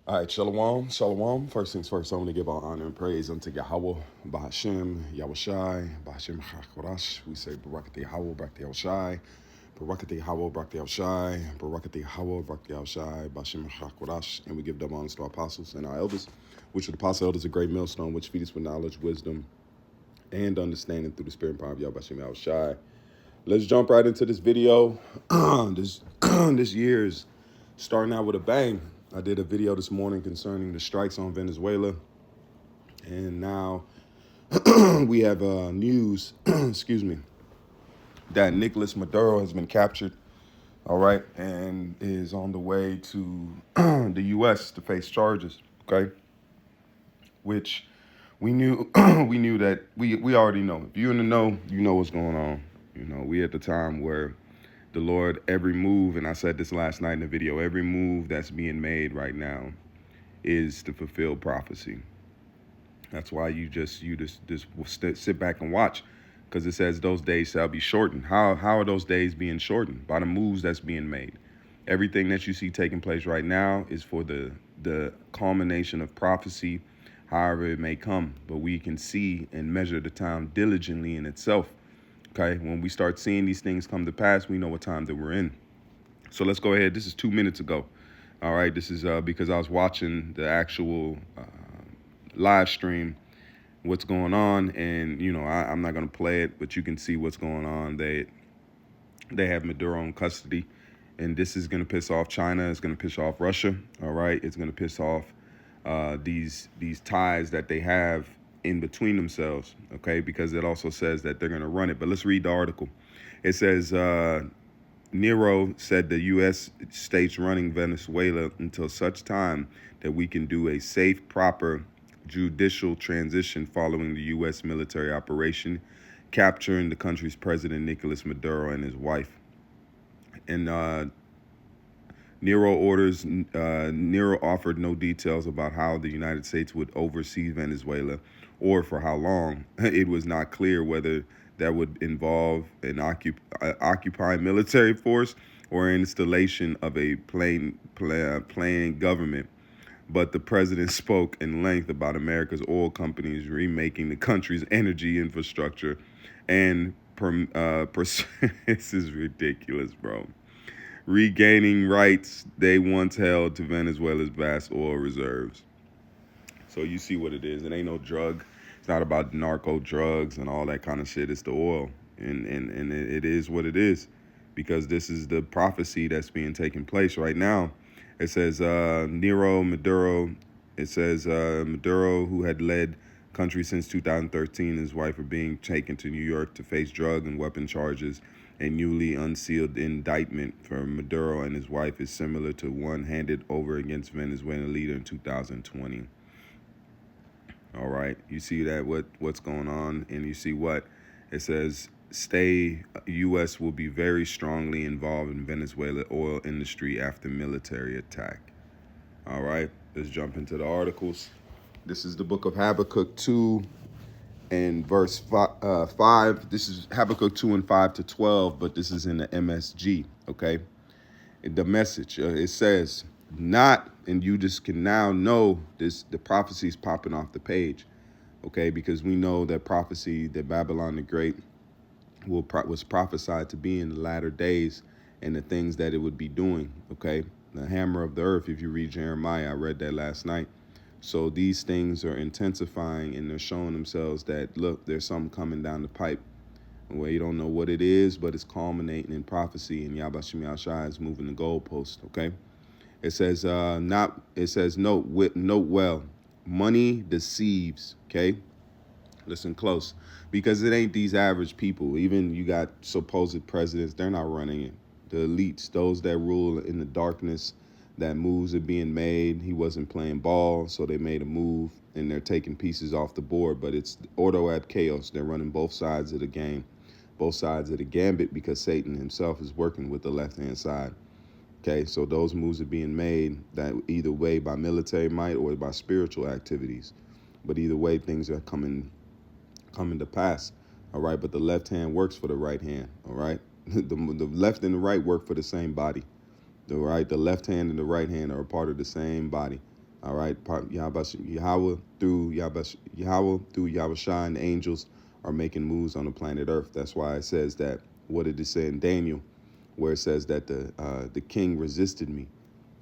All right, shalom, shalom. First things first, I want to give all honor and praise unto Yahweh, Bahashem, Yahushai, Bahashem Chakorash. We say Barakati Yahweh, Barakati Yahushai, Barakati Yahweh, Barakati Yahushai, Barakati Yahweh, Barakati Yahushai, Bahashem Chakorash. And we give double honors to our apostles and our elders, which are the apostle elders, a great millstone, which feed us with knowledge, wisdom, and understanding through the spirit and power of Yahweh, Bahashem Yahushai. Let's jump right into this video. This year is starting out with a bang. I did a video this morning concerning the strikes on Venezuela, and now we have news, excuse me, that Nicolas Maduro has been captured, all right, and is on the way to the U.S. to face charges, okay, which we knew we already know. If you're in the know, you know what's going on. You know, we at the time where the Lord, every move, and I said this last night in the video, every move that's being made right now is to fulfill prophecy. That's why you just sit back and watch, because it says those days shall be shortened. How are those days being shortened? By the moves that's being made. Everything that you see taking place right now is for the culmination of prophecy, however it may come. But we can see and measure the time diligently in itself. Okay, when we start seeing these things come to pass, we know what time that we're in. So let's go ahead. This is 2 minutes ago. All right, this is because I was watching the actual live stream, what's going on, and I'm not gonna play it, but you can see what's going on. They have Maduro in custody, and this is gonna piss off China. It's gonna piss off Russia. All right, it's gonna piss off these ties that they have in between themselves. Okay, because it also says that they're gonna run it. But let's read the article. It says. Nero said the U.S. states running Venezuela until such time that we can do a safe, proper judicial transition following the U.S. military operation capturing the country's president, Nicolas Maduro, and his wife. And Nero offered no details about how the United States would oversee Venezuela or for how long. It was not clear whether that would involve an occupying military force or installation of a plain government. But the president spoke in length about America's oil companies remaking the country's energy infrastructure and this is ridiculous, bro, regaining rights they once held to Venezuela's vast oil reserves. So you see what it is. It ain't no drug. It's not about narco drugs and all that kind of shit. It's the oil. And it is what it is, because this is the prophecy that's being taken place right now. It says Maduro, it says Maduro, who had led country since 2013, and his wife are being taken to New York to face drug and weapon charges. A newly unsealed indictment for Maduro and his wife is similar to one handed over against Venezuelan leader in 2020. All right, you see that what's going on, and you see what it says. U.S. will be very strongly involved in Venezuela oil industry after military attack. All right, let's jump into the articles. This is the book of Habakkuk 2 and verse 5. This is Habakkuk 2 and 5 to 12, but this is in the MSG, okay? The message, it says, not, and you just can now know this, the prophecy is popping off the page, okay? Because we know that prophecy, that Babylon the Great was prophesied to be in the latter days and the things that it would be doing, okay? The hammer of the earth, if you read Jeremiah, I read that last night. So these things are intensifying, and they're showing themselves that, look, there's something coming down the pipe where you don't know what it is, but it's culminating in prophecy, and Yahweh Shem Yahshai is moving the goalpost, okay? It says, note well, money deceives, okay? Listen close, because it ain't these average people. Even you got supposed presidents, they're not running it. The elites, those that rule in the darkness, that moves are being made. He wasn't playing ball, so they made a move, and they're taking pieces off the board. But it's ordo ab chaos. They're running both sides of the game, both sides of the gambit, because Satan himself is working with the left-hand side. Okay, so those moves are being made that either way by military might or by spiritual activities. But either way, things are coming to pass. All right, but the left hand works for the right hand. All right, the left and the right work for the same body. The left hand and the right hand are a part of the same body. All right, Yahweh through Yahweh Shai and the angels are making moves on the planet Earth. That's why it says that. What did it say in Daniel, where it says that the king resisted me?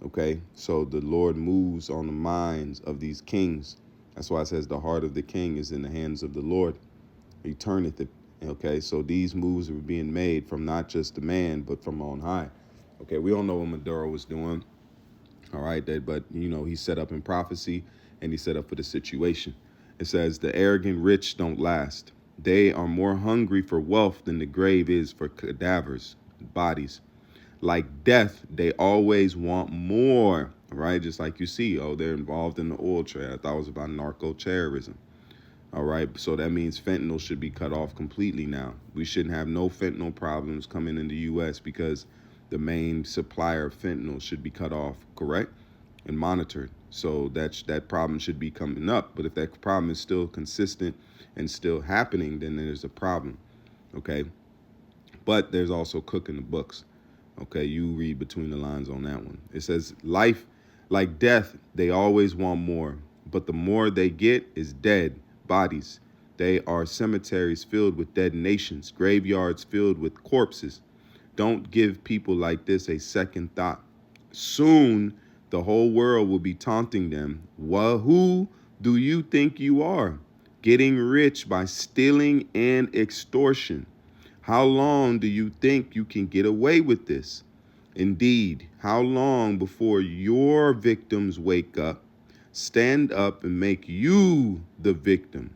Okay, so the Lord moves on the minds of these kings. That's why it says the heart of the king is in the hands of the Lord. He turneth it. Okay, so these moves were being made from not just the man, but from on high. Okay, we don't know what Maduro was doing. All right, but he's set up in prophecy and he's set up for the situation. It says the arrogant rich don't last. They are more hungry for wealth than the grave is for cadavers, bodies. Like death, they always want more, right? Just like you see, they're involved in the oil trade. I thought it was about narco terrorism. All right, so that means fentanyl should be cut off completely now. We shouldn't have no fentanyl problems coming in the U.S. because the main supplier of fentanyl should be cut off, correct, and monitored. So that problem should be coming up. But if that problem is still consistent and still happening, then there's a problem, okay? But there's also cooking the books. Okay, you read between the lines on that one. It says, life, like death, they always want more. But the more they get is dead bodies. They are cemeteries filled with dead nations, graveyards filled with corpses. Don't give people like this a second thought. Soon, the whole world will be taunting them. Well, who do you think you are? Getting rich by stealing and extortion. How long do you think you can get away with this? Indeed, how long before your victims wake up, stand up, and make you the victim?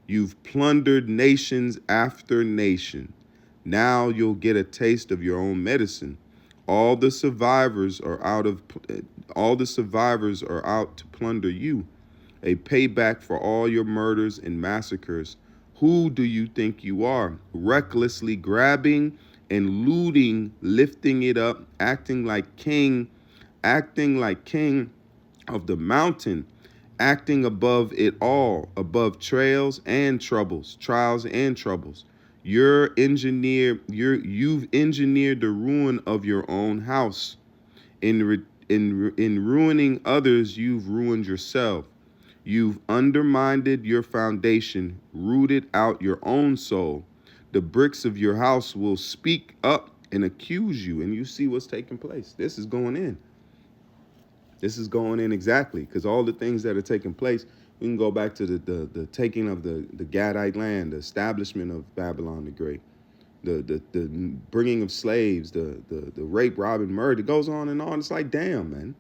You've plundered nations after nation. Now you'll get a taste of your own medicine. All the survivors are out of all the survivors are out to plunder you, a payback for all your murders and massacres. Who do you think you are? Recklessly grabbing and looting, lifting it up, acting like king of the mountain, acting above it all, above trials and troubles. You've engineered the ruin of your own house. In ruining others, you've ruined yourself. You've undermined your foundation, rooted out your own soul. The bricks of your house will speak up and accuse you, and you see what's taking place. This is going in. This is going in exactly because all the things that are taking place, we can go back to the taking of the Gadite land, the establishment of Babylon the Great, the bringing of slaves, the rape, robbing, murder. It goes on and on. It's like, damn, man.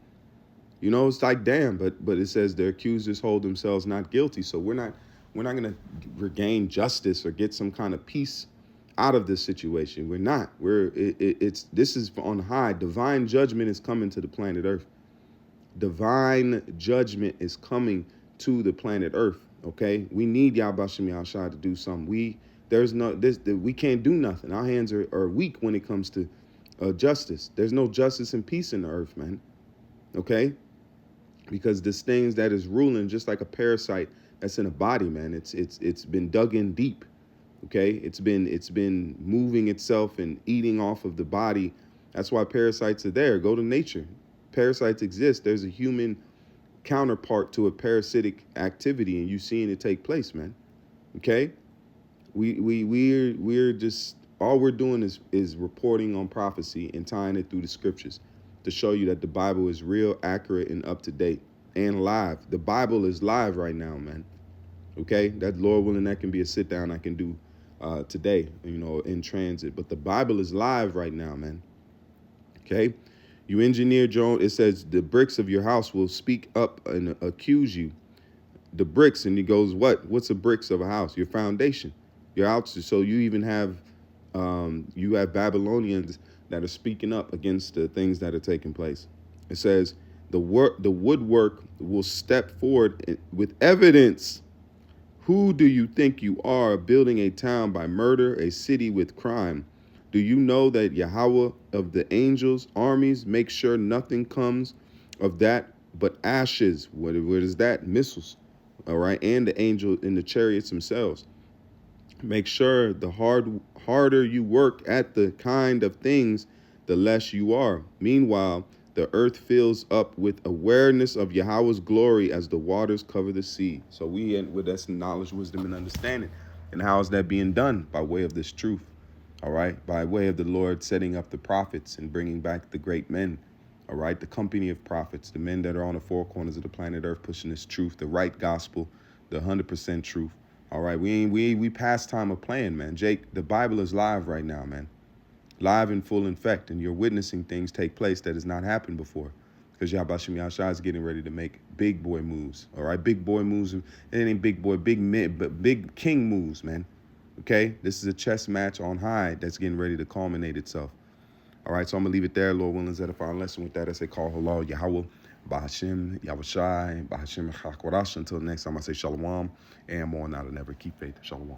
It's like, damn, but it says the accusers hold themselves not guilty. So we're not going to regain justice or get some kind of peace out of this situation. We're not. This is on high. Divine judgment is coming to the planet Earth. Divine judgment is coming to the planet Earth. Okay, we need Yahbashim Yahshua to do something. We can't do nothing. Our hands are weak when it comes to justice. There's no justice and peace in the earth, man. Okay, because this things that is ruling, just like a parasite that's in a body, man. It's been dug in deep. Okay, it's been moving itself and eating off of the body. That's why parasites are there. Go to nature. Parasites exist. There's a human counterpart to a parasitic activity, and you're seeing it take place, man. Okay, we're just, all we're doing is reporting on prophecy and tying it through the scriptures to show you that the Bible is real, accurate, and up to date and live. The Bible is live right now, man. Okay, that, Lord willing, that can be a sit down I can do today, in transit. But the Bible is live right now, man. Okay. You engineered your own. It says the bricks of your house will speak up and accuse you. The bricks, and he goes, what's the bricks of a house? Your foundation, your house. So you even have Babylonians that are speaking up against the things that are taking place. It says the woodwork will step forward with evidence. Who do you think you are, building a town by murder, a city with crime? Do you know that Yahweh of the angels' armies makes sure nothing comes of that but ashes? What is that? Missiles. All right. And the angel in the chariots themselves. Make sure the harder you work at the kind of things, the less you are. Meanwhile, The earth fills up with awareness of Yahweh's glory as the waters cover the sea. So we end with that's knowledge, wisdom, and understanding. And how is that being done? By way of this truth. All right. By way of the Lord setting up the prophets and bringing back the great men. All right. The company of prophets, the men that are on the four corners of the planet Earth pushing this truth, the right gospel, the 100% truth. All right. We past time of playing, man. Jake, the Bible is live right now, man. Live in full effect, and you're witnessing things take place that has not happened before. Because Yahbashim Yahshua is getting ready to make big boy moves. All right, big boy moves. It ain't big boy, big men, but big king moves, man. Okay, this is a chess match on high that's getting ready to culminate itself. All right, so I'm gonna leave it there. Lord willing, is that a final lesson with that? I say call halal Yahweh, Bahashim, Yahushai, Bahashim Chakwarash. Until next time, I say shalom, and more now than ever. Keep faith. Shalom.